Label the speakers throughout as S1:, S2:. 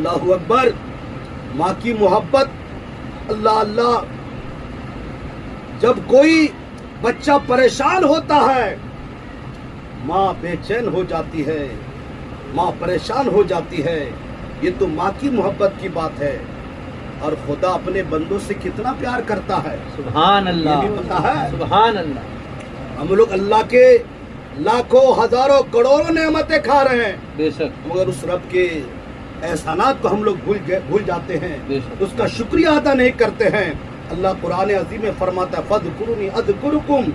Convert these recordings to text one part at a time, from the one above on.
S1: اللہ اکبر. ماں کی محبت. اللہ اللہ. جب کوئی بچہ پریشان ہوتا ہے ماں بے چین ہو جاتی ہے, ماں پریشان ہو جاتی ہے. یہ تو ماں کی محبت کی بات ہے. اور خدا اپنے بندوں سے کتنا پیار کرتا ہے,
S2: سبحان اللہ,
S1: یہ بھی پتا ہے.
S2: سبحان اللہ.
S1: ہم لوگ اللہ کے لاکھوں ہزاروں کروڑوں نعمتیں کھا رہے ہیں,
S2: بے شک,
S1: مگر اس رب کے احسانات کو ہم لوگ بھول جاتے ہیں,
S2: بے شک.
S1: اس کا شکریہ ادا نہیں کرتے ہیں. اللہ قرآن عظیم میں فرماتا ہے فاذکرونی اذکرکم,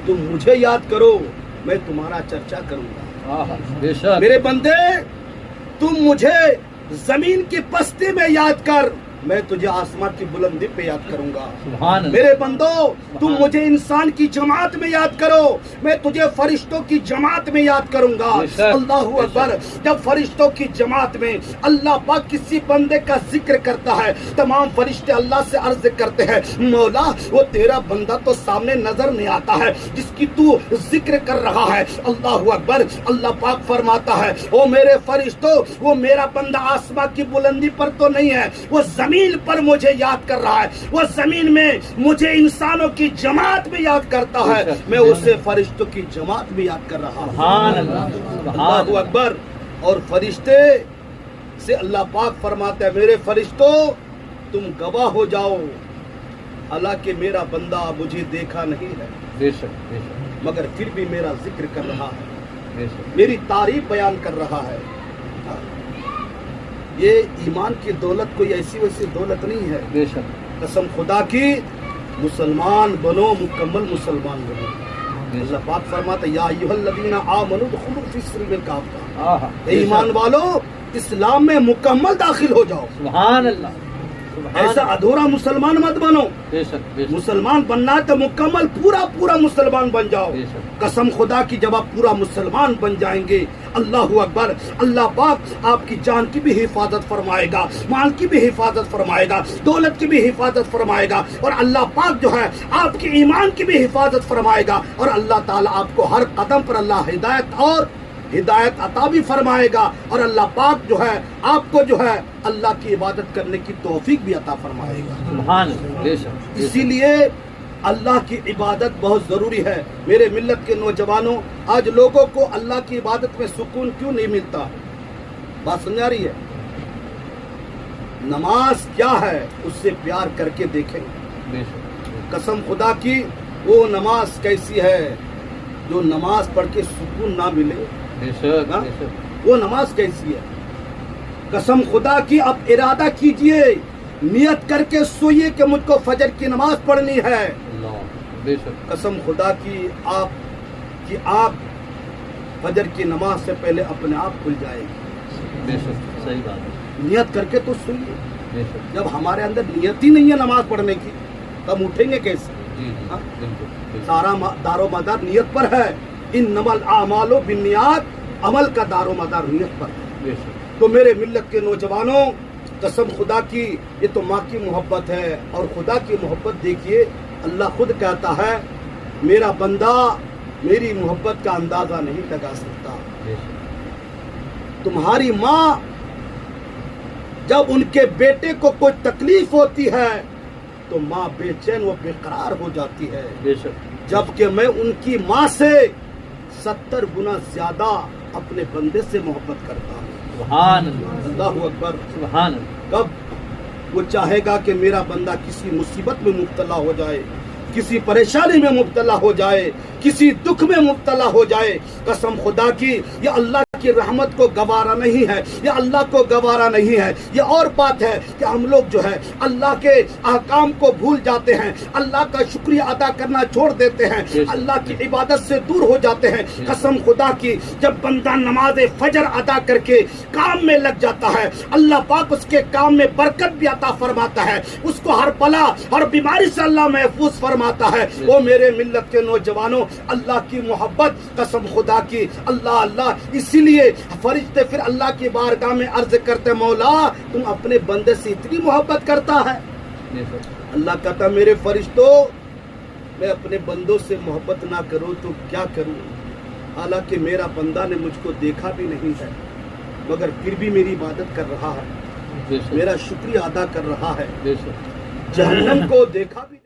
S1: تم مجھے یاد کرو میں تمہارا چرچا کروں گا.
S2: بے شک,
S1: میرے بندے تم مجھے زمین کی پستی میں یاد کر, میں تجھے آسمان کی بلندی پہ یاد کروں گا.
S2: سبحان اللہ.
S1: میرے بندو تم مجھے انسان کی جماعت میں یاد کرو, میں تجھے فرشتوں کی جماعت میں یاد کروں گا. اللہ اکبر. جب فرشتوں کی جماعت میں اللہ پاک کسی بندے کا ذکر کرتا ہے, تمام فرشتے اللہ سے عرض کرتے ہیں مولا وہ تیرا بندہ تو سامنے نظر نہیں آتا ہے جس کی تو ذکر کر رہا ہے. اللہ اکبر. اللہ پاک فرماتا ہے او میرے فرشتوں وہ میرا بندہ آسمان کی بلندی پر تو نہیں ہے, وہ زمین پر مجھے یاد کر رہا ہے, وہ زمین میں مجھے انسانوں کی جماعت میں یاد کرتا ہے, میں اسے فرشتوں کی جماعت میں یاد کر رہا ہوں.
S2: سبحان اللہ.
S1: اللہ اکبر. اور فرشتے سے اللہ پاک فرماتا ہے میرے فرشتوں تم گواہ ہو جاؤ, حالانکہ میرا بندہ مجھے دیکھا نہیں ہے
S2: بے شک, بے شک,
S1: مگر پھر بھی میرا ذکر کر رہا ہے,
S2: بے شک.
S1: میری تعریف بیان کر رہا ہے. یہ ایمان کی دولت کوئی ایسی ویسی دولت نہیں ہے.
S2: بے شک,
S1: قسم خدا کی مسلمان بنو, مکمل مسلمان بنو. اللہ پاک فرماتا یا ایھا الذین آمنوا ادخلوا فی السلم کافہ, ایمان والو اسلام میں مکمل داخل ہو جاؤ.
S2: سبحان اللہ.
S1: ایسا ادھورا مسلمان مت بنو.
S2: بے شک, بے شک,
S1: مسلمان بننا ہے تو مکمل پورا مسلمان بن جاؤ.
S2: بے شک.
S1: قسم خدا کی جب آپ پورا مسلمان بن جائیں گے اللہ اکبر, اللہ پاک آپ کی جان کی بھی حفاظت فرمائے گا, مال کی بھی حفاظت فرمائے گا, دولت کی بھی حفاظت فرمائے گا, اور اللہ پاک جو ہے آپ کی ایمان کی بھی حفاظت فرمائے گا. اور اللہ تعالیٰ آپ کو ہر قدم پر اللہ ہدایت عطا بھی فرمائے گا, اور اللہ پاک جو ہے آپ کو جو ہے اللہ کی عبادت کرنے کی توفیق بھی عطا فرمائے گا.
S2: سبحان اللہ. بے شک,
S1: اسی لیے اللہ کی عبادت بہت ضروری ہے. میرے ملت کے نوجوانوں, آج لوگوں کو اللہ کی عبادت میں سکون کیوں نہیں ملتا؟ بات سمجھ آ رہی ہے؟ نماز کیا ہے اس سے پیار کر کے دیکھیں.
S2: بے شک,
S1: قسم خدا کی وہ نماز کیسی ہے جو نماز پڑھ کے سکون نہ ملے.
S2: بے شک, بے شک,
S1: وہ نماز کیسی ہے؟ قسم خدا کی اب ارادہ کیجئے, نیت کر کے سوئیے کہ مجھ کو فجر کی نماز پڑھنی ہے.
S2: اللہ. بے شک,
S1: قسم خدا کی آپ کی آنکھ فجر کی نماز سے پہلے اپنے آپ کھل جائے گی.
S2: بے شک, صحیح بات ہے.
S1: نیت کر کے تو سوئیے.
S2: بے شک.
S1: جب ہمارے اندر نیت ہی نہیں ہے نماز پڑھنے کی تب اٹھیں گے کیسے؟
S2: جی,
S1: ہاں؟
S2: بالکل, بالکل.
S1: سارا دار و مدار نیت پر ہے. انما الاعمال بالنیات, عمل کا دار و مدار نیت پر ہے.
S2: بے شک.
S1: تو میرے ملت کے نوجوانوں قسم خدا کی یہ تو ماں کی محبت ہے, اور خدا کی محبت دیکھیے اللہ خود کہتا ہے میرا بندہ میری محبت کا اندازہ نہیں لگا سکتا.
S2: بے شک.
S1: تمہاری ماں جب ان کے بیٹے کو کوئی تکلیف ہوتی ہے تو ماں بے چین و بے قرار ہو جاتی ہے,
S2: بے شک.
S1: جبکہ میں ان کی ماں سے 70 گنا زیادہ اپنے بندے سے محبت کرتا ہوں.
S2: سبحان اللہ.
S1: اللہ اکبر.
S2: سبحان اللہ.
S1: کب وہ چاہے گا کہ میرا بندہ کسی مصیبت میں مبتلا ہو جائے, کسی پریشانی میں مبتلا ہو جائے, کسی دکھ میں مبتلا ہو جائے. قسم خدا کی یہ اللہ کی رحمت کو گوارا نہیں ہے, یہ اللہ کو گوارا نہیں ہے. یہ اور بات ہے کہ ہم لوگ جو ہے اللہ کے احکام کو بھول جاتے ہیں, اللہ کا شکریہ ادا کرنا چھوڑ دیتے ہیں, اللہ کی عبادت سے دور ہو جاتے ہیں. قسم خدا کی جب بندہ نماز فجر ادا کر کے کام میں لگ جاتا ہے اللہ پاک اس کے کام میں برکت بھی عطا فرماتا ہے, اس کو ہر بلا اور بیماری سے اللہ محفوظ فرماتا ہے. وہ میرے ملت کے نوجوانوں اللہ کی محبت قسم خدا کی اللہ اللہ, اسی لیے فرشتے پھر اللہ کی بارگاہ میں عرض کرتے مولا تم اپنے بندے سے اتنی محبت کرتا ہے. اللہ کہتا میرے فرشتوں میں اپنے بندوں سے محبت نہ کروں تو کیا کروں, حالانکہ میرا بندہ نے مجھ کو دیکھا بھی نہیں ہے, مگر پھر بھی میری عبادت کر رہا ہے،
S2: بے شک
S1: میرا شکریہ ادا کر رہا ہے،
S2: بے شک
S1: جہنم کو دیکھا بھی